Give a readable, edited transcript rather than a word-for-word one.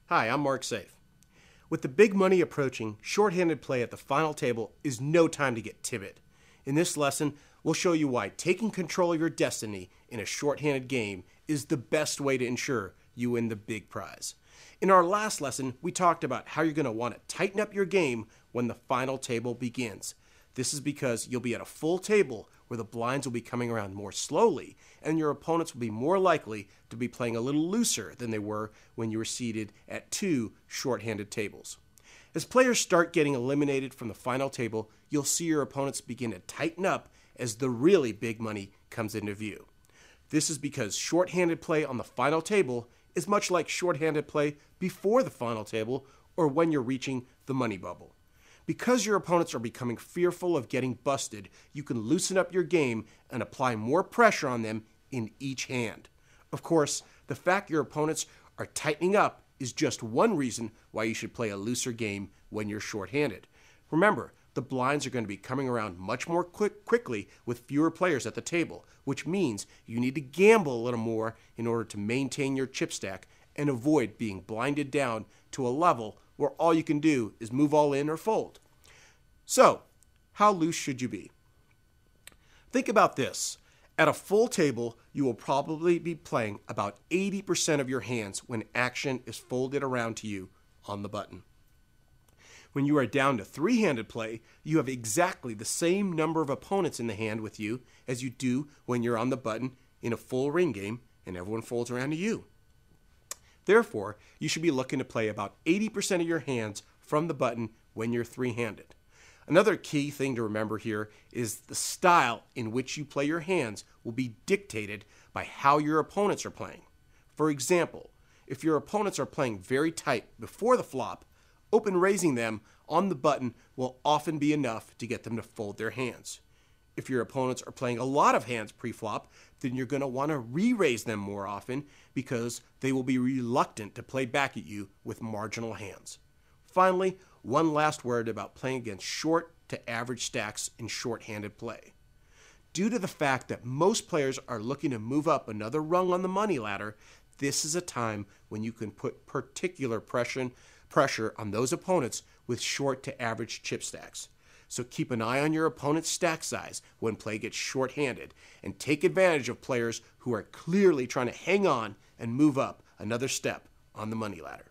Hi, I'm Mark Safe. With the big money approaching, shorthanded play at the final table is no time to get timid. In this lesson, we'll show you why taking control of your destiny in a shorthanded game is the best way to ensure you win the big prize. In our last lesson, we talked about how you're going to want to tighten up your game when the final table begins. This is because you'll be at a full table where the blinds will be coming around more slowly, and your opponents will be more likely to be playing a little looser than they were when you were seated at two shorthanded tables. As players start getting eliminated from the final table, you'll see your opponents begin to tighten up as the really big money comes into view. This is because shorthanded play on the final table is much like shorthanded play before the final table or when you're reaching the money bubble. Because your opponents are becoming fearful of getting busted, you can loosen up your game and apply more pressure on them in each hand. Of course, the fact your opponents are tightening up is just one reason why you should play a looser game when you're shorthanded. Remember, the blinds are going to be coming around much more quickly with fewer players at the table, which means you need to gamble a little more in order to maintain your chip stack and avoid being blinded down to a level where all you can do is move all in or fold. So, how loose should you be? Think about this. At a full table, you will probably be playing about 80% of your hands when action is folded around to you on the button. When you are down to three-handed play, you have exactly the same number of opponents in the hand with you as you do when you're on the button in a full ring game and everyone folds around to you. Therefore, you should be looking to play about 80% of your hands from the button when you're three-handed. Another key thing to remember here is the style in which you play your hands will be dictated by how your opponents are playing. For example, if your opponents are playing very tight before the flop, open raising them on the button will often be enough to get them to fold their hands. If your opponents are playing a lot of hands pre-flop, then you're going to want to re-raise them more often because they will be reluctant to play back at you with marginal hands. Finally, one last word about playing against short to average stacks in shorthanded play. Due to the fact that most players are looking to move up another rung on the money ladder, this is a time when you can put particular pressure on those opponents with short to average chip stacks. So keep an eye on your opponent's stack size when play gets shorthanded and take advantage of players who are clearly trying to hang on and move up another step on the money ladder.